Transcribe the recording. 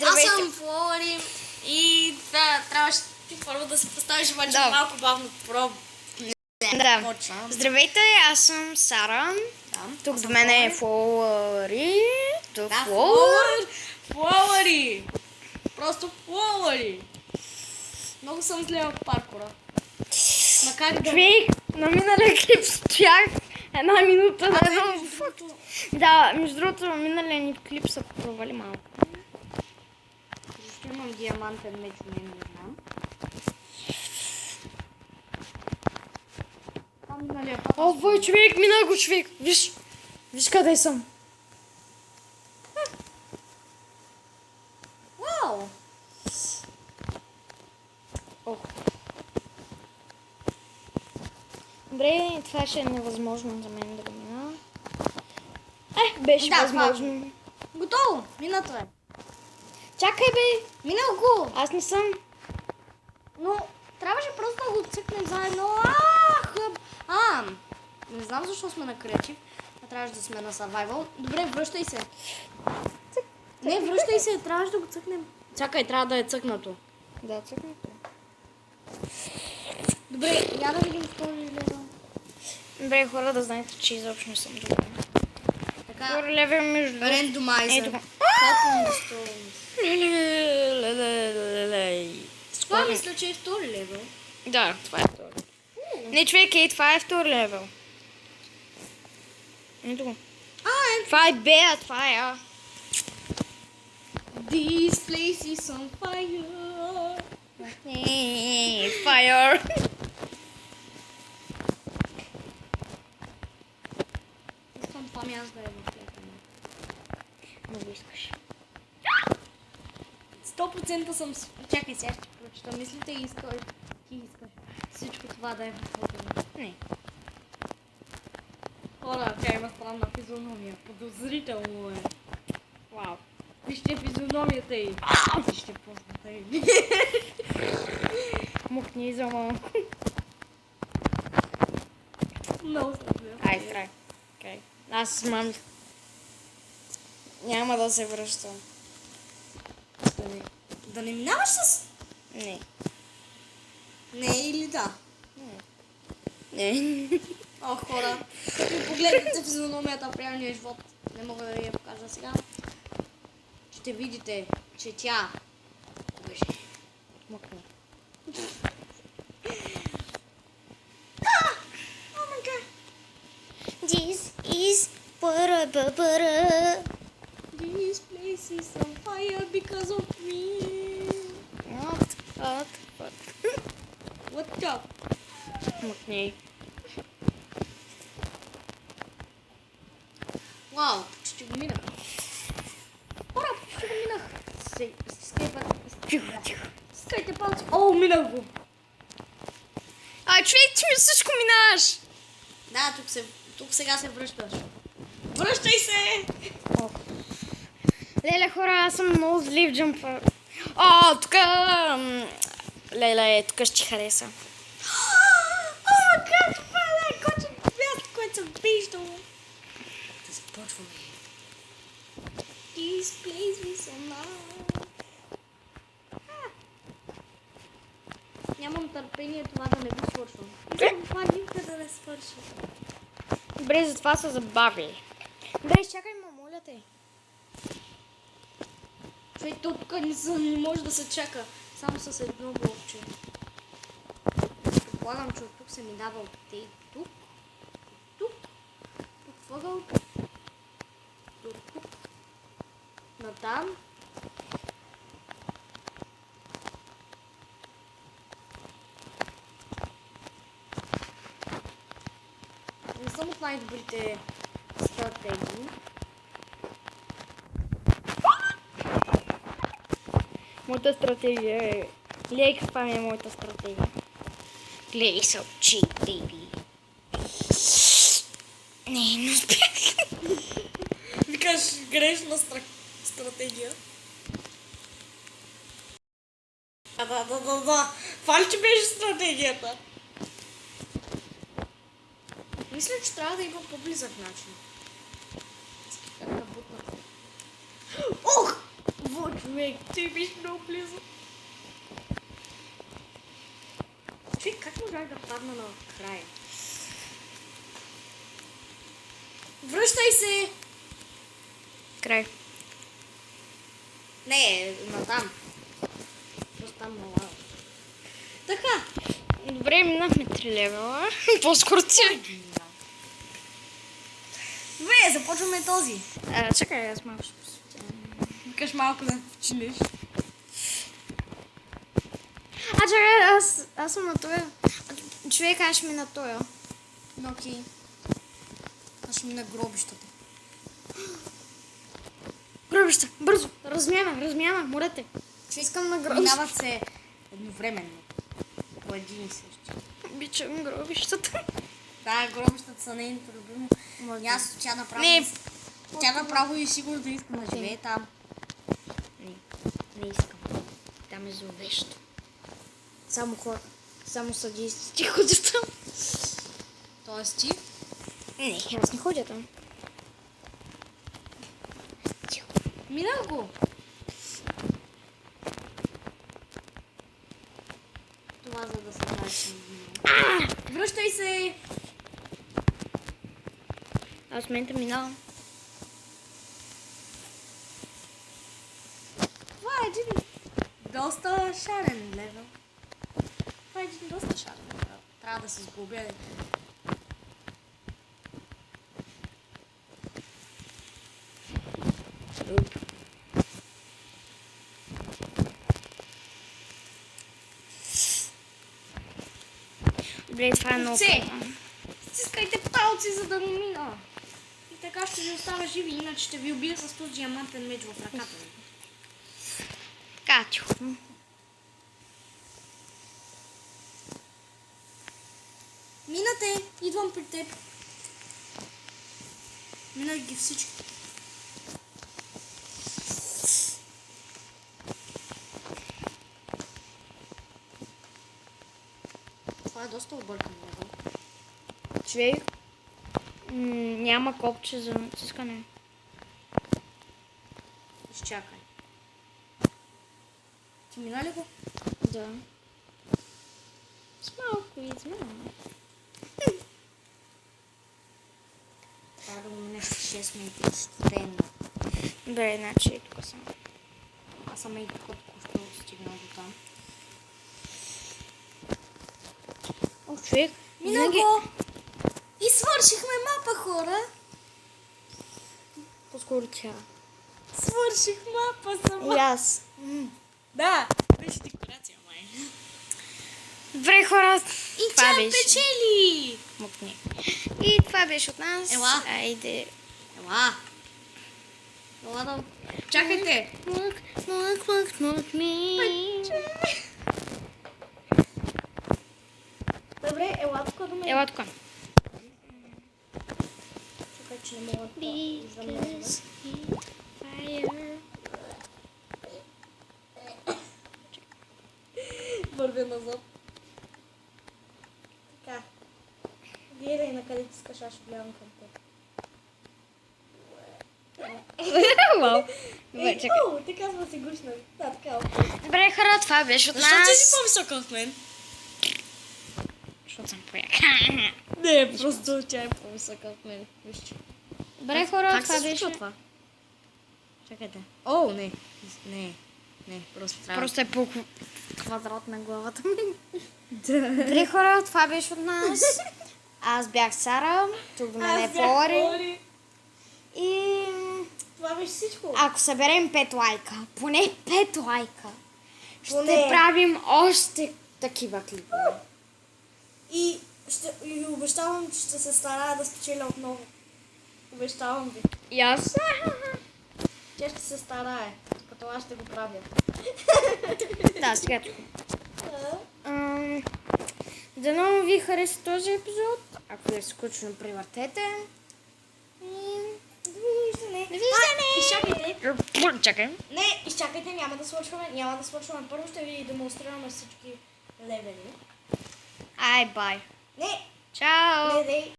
Аз съм Флори и трябваше първо да се поставиш обаче малко бавно пробвам. Да. Здравейте, аз съм Сара. Тук до мен е Флори. Флори! Просто Флори! Много съм зле в паркура. Макар да... Човек, на миналия клип стоях една минута. Да, между другото, миналия ни клип се провали малко. Защо имам диамантен меч, не знам. О, бой, човек, мина го, човек. Виж къде съм. Вау! Добре, това ще е невъзможно за мен да го мина. Беше възможно. Готово! Минато е. Чакай, бе. Минал го! Аз не съм. Но трябваше просто да го цъкнем заедно. Не знам защо сме на креатив. А трябваше да сме на survival. Добре, връщай се. Не, връщай се. Трябваше да го цъкнем. Чакай, трябва да е цъкнато. Да, цъкнато. Добре, я да видим втори левел. Добре, хора, да знаете, че изобщо не съм добре. Така. Втори левел между... Рендомайзер. Това мисля, че е втори левел. Да, това е втори. Не, човек, това е втори левел. Ето го. Това е Б, а това е А. This place is on fire. Fire. Искам това място да е в летане. Много искаш. 100% съм... Чакай, сега ще прочета. Мислите и ти искаш всичко това да е в летане. Не. Хора, тя има странна физиономия. Подозрително е. Вау. Вижте физиономията й. Вижте позната й. Мухни за малко. Много съм зле. Ай, край. Аз мам. Няма да се връщам. Да не минаваш с... Не. Не или да? Не. О, хора. Като ми погледнете физиономията в реалния живот. Не мога да ви я покажа сега. Ще видите, че тя... Мукни. О май гад. This is para. This place is on fire because of me. What? What up? Мукни. Вау, почти го минах. Хора, почти го минах. Скайте палци. О, минах го. Човек, ти ми всичко минаш. Да, тук сега се връщаш. Връщай се! Леле, хора, аз съм много злив джампър. Тук... Леле, тук ще ти хареса. Как това е кочен място, което съм виждала. Да започваме. This place is so nice. Нямам търпение това да не го свършвам. Искам това никъде да не свърши. Добре, затова се забави. Добре, чакай, моля те. Човек, тук не може да се чака. Само с едно блокче. Предполагам, че от тук се ми дава от тук. Тук въгъл. До тук. Натам. Не съм от най-добрите стратегии. Моята стратегия е... Гледай каква ми е моята стратегия. Гледай са очи, бейби. Не успях. Викаш грешна стратегия. Да. Това ли, че беше стратегията? Мисля, че трябва да има по-близък начин. Ох! Вот Човек, ти биш много близо. Човек, как можах да падна на края? Връщай се! Край. Не, натам. Просто там мала. Така. Добре, минахме 3 левела. По-скоро ти. Добре, започваме този. Чакай, аз малко ще посветя. Викаш малко да чилиш. Чакай, аз съм на тоя. Човек, аз ще ми на тоя. Но окей. Аз ще мина гробищата. Гробища, бързо. Размяна, морете. Искам на гробища. Минават се едновременно. По един и същи. Обичам гробищата. Да, гробищата са нейното любимо. Място, тя направо... Не. Тя направо и сигурно да иска да живее там. Не искам. Там е зловещо. Само хора. Само съдисти ходят там. Тоест ти? Не, аз не ходя там. Минал го. Това за да се каже. Връщай се! Аз в момента минавам. Това е един доста шарен левел. Това е един доста шарен левел. Трябва да се сглобя. Добре, това е много. Стискайте палци, за да го мина. И така ще ви остава живи, иначе ще ви убия с този диамантен меч в ръката ви. Катю. Минате, идвам при теб. Минах ги всички. Това е доста объркан левел. Човек. Няма копче за натискане. Изчакай. Ти мина ли го? Да. С малко изминаваме. Трябва да го минеш 6 минути студено. Добре, значи тук съм. Аз съм и тук току-що стигнал до там. О, човек. Мина го! И свършихме мапа, хора! По-скоро тя. Свърших мапа сама! И аз. Да! Беше декорация, май. Добре, хора. И това тя беше. печели! Мукни. И това беше от нас. Ела. Айде. Ела! Ела да... Чакайте! Мук ми. Добре, ела тук до мен. Ела тук. Чакай, че не мога да замеря. Вървя назад. Така. Гледай на къде ти искаш, аз ще гледам към теб. Вау. Добре, чакай. Ти казва си гушна. Да, така. Добре, хора, това беше от Защо ти си нас. по-висока от мен? Защото съм пояк. Не, просто тя е по-висока от мен. Вижте. Добре, хора, Как това се случва беше. това? Чакайте. О, не. Не, просто трябва. Просто е по квадрат на главата ми. Да. Добре, хора, това беше от нас. Аз бях Сара, тук до мен е Флори. И Това беше всичко. ако съберем 5 лайка, поне 5 лайка, ще Поне. правим още такива клипове. И обещавам, че ще се старая да спечеля отново. Обещавам ви. И аз. Тя ще се старае, като аз ще го правя. Да, сега тук. Дано ви хареса този епизод. Ако ви е скучно, превъртете. И довиждане. Изчакайте. Чакай. Не, изчакайте, няма да свършваме. Първо ще ви демонстрираме всички левели. Ай, бай. Не, Чао. гледай.